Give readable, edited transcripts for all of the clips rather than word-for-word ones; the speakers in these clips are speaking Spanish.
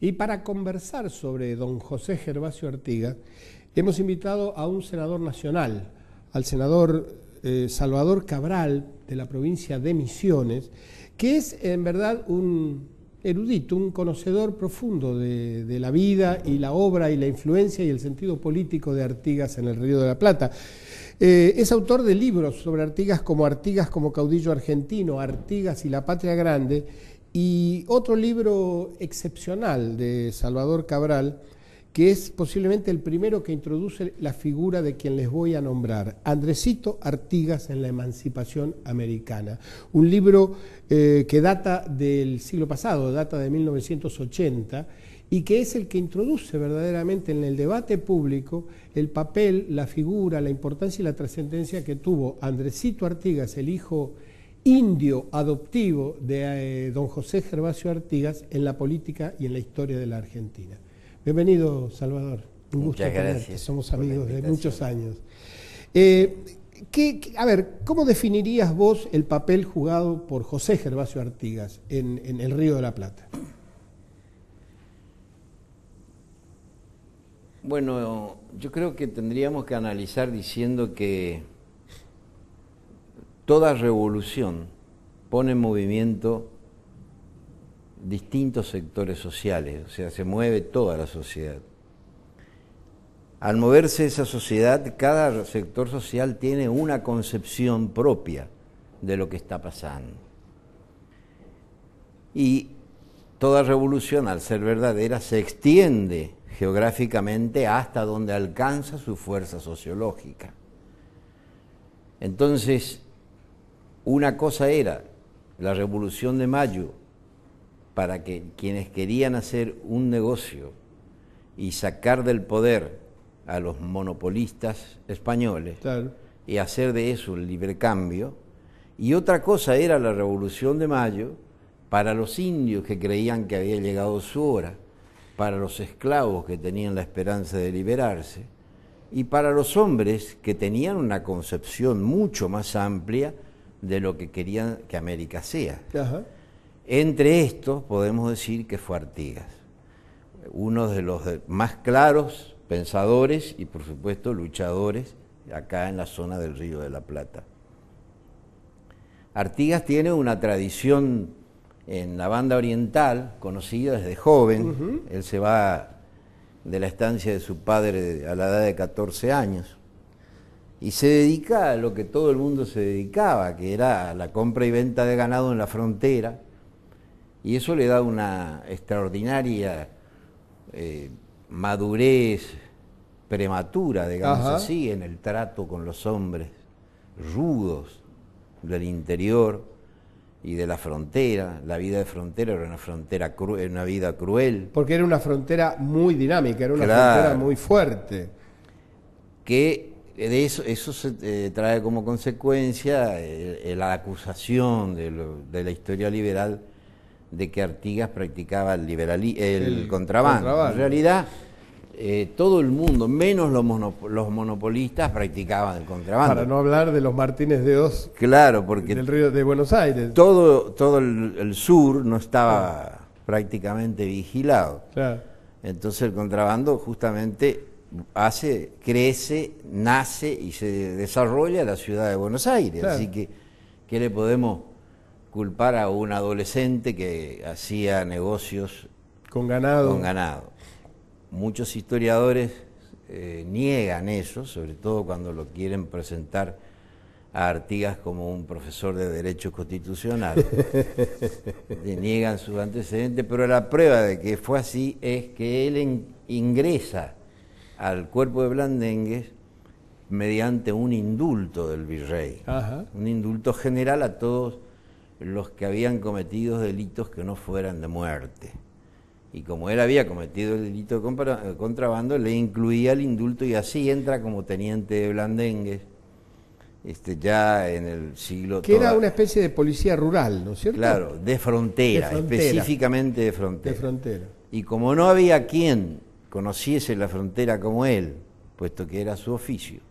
Y para conversar sobre don José Gervasio Artigas, hemos invitado a un senador nacional, al senador Salvador Cabral, de la provincia de Misiones, que es en verdad un erudito, un conocedor profundo de la vida y la obra y la influencia y el sentido político de Artigas en el Río de la Plata. Es autor de libros sobre Artigas como caudillo argentino, Artigas y la Patria Grande, y otro libro excepcional de Salvador Cabral, que es posiblemente el primero que introduce la figura de quien les voy a nombrar, Andresito Artigas en la Emancipación Americana. Un libro que data del siglo pasado, data de 1980, y que es el que introduce verdaderamente en el debate público el papel, la figura, la importancia y la trascendencia que tuvo Andresito Artigas, el hijo indio adoptivo de don José Gervasio Artigas, en la política y en la historia de la Argentina. Bienvenido, Salvador. Un gusto tenerte. Somos amigos de muchos años. A ver, ¿cómo definirías vos el papel jugado por José Gervasio Artigas en el Río de la Plata? Bueno, yo creo que tendríamos que analizar diciendo que toda revolución pone en movimiento distintos sectores sociales, o sea, se mueve toda la sociedad. Al moverse esa sociedad, cada sector social tiene una concepción propia de lo que está pasando. Y toda revolución, al ser verdadera, se extiende geográficamente hasta donde alcanza su fuerza sociológica. Entonces, una cosa era la Revolución de Mayo para que quienes querían hacer un negocio y sacar del poder a los monopolistas españoles, claro, y hacer de eso el libre cambio, y otra cosa era la Revolución de Mayo para los indios que creían que había llegado su hora, para los esclavos que tenían la esperanza de liberarse, y para los hombres que tenían una concepción mucho más amplia de lo que querían que América sea. Ajá. Entre estos podemos decir que fue Artigas, uno de los más claros pensadores y por supuesto luchadores acá en la zona del Río de la Plata. Artigas tiene una tradición en la banda oriental, conocida desde joven. Él se va de la estancia de su padre a la edad de 14 años y se dedica a lo que todo el mundo se dedicaba, que era la compra y venta de ganado en la frontera, y eso le da una extraordinaria madurez prematura, digamos así, en el trato con los hombres rudos del interior y de la frontera. La vida de frontera era una vida cruel. Porque era una frontera muy dinámica, era una frontera muy fuerte. Que de eso se trae como consecuencia la acusación de la historia liberal de que Artigas practicaba el contrabando. En realidad, todo el mundo, menos los monopolistas, practicaban el contrabando. Para no hablar de los Martínez de Oz, claro, porque del Río de Buenos Aires. Todo el sur no estaba prácticamente vigilado. Claro. Entonces el contrabando justamente crece, nace y se desarrolla en la ciudad de Buenos Aires. Claro. Así que, ¿qué le podemos culpar a un adolescente que hacía negocios con ganado? Muchos historiadores niegan eso, sobre todo cuando lo quieren presentar a Artigas como un profesor de Derecho Constitucional. Le niegan sus antecedentes, pero la prueba de que fue así es que él ingresa al cuerpo de blandengues mediante un indulto del virrey. Ajá. Un indulto general a todos los que habían cometido delitos que no fueran de muerte. Y como él había cometido el delito de contrabando, le incluía el indulto y así entra como teniente de blandengues, ya en el siglo... Que era una especie de policía rural, ¿no es cierto? Claro, de frontera, específicamente de frontera. De frontera. Y como no había quien conociese la frontera como él, puesto que era su oficio,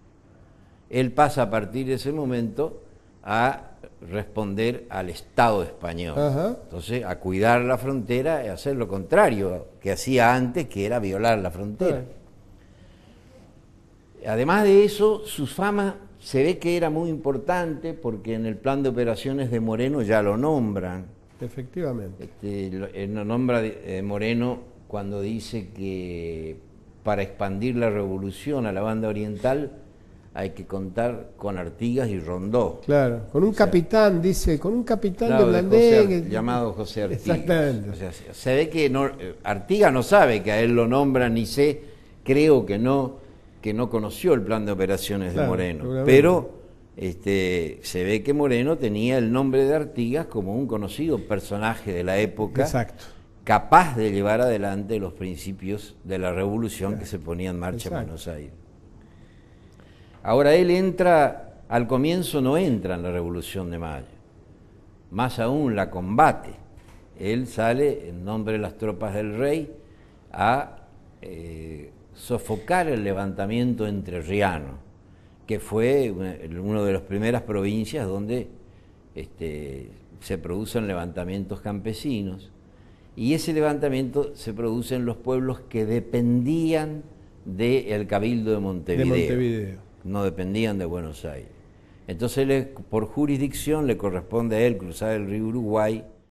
él pasa a partir de ese momento a responder al Estado español. Ajá. Entonces, a cuidar la frontera y hacer lo contrario que hacía antes, que era violar la frontera. Además de eso, su fama se ve que era muy importante porque en el plan de operaciones de Moreno ya lo nombran. Efectivamente. Lo nombra Moreno cuando dice que para expandir la revolución a la banda oriental hay que contar con Artigas y Rondó. Claro, con un capitán, dice, con un capitán Claro, de Blandén. llamado José Artigas. Exactamente. O sea, se ve que Artigas no sabe que a él lo nombran, ni sé, creo que no conoció el plan de operaciones de Moreno. Pero se ve que Moreno tenía el nombre de Artigas como un conocido personaje de la época. Exacto. Capaz de llevar adelante los principios de la revolución que se ponía en marcha en Buenos Aires. Ahora él entra, al comienzo no entra en la Revolución de Mayo, más aún la combate. Él sale en nombre de las tropas del rey a sofocar el levantamiento entrerriano, que fue una de las primeras provincias donde se producen levantamientos campesinos. Y ese levantamiento se produce en los pueblos que dependían del Cabildo de Montevideo. No dependían de Buenos Aires. Entonces, por jurisdicción, le corresponde a él cruzar el río Uruguay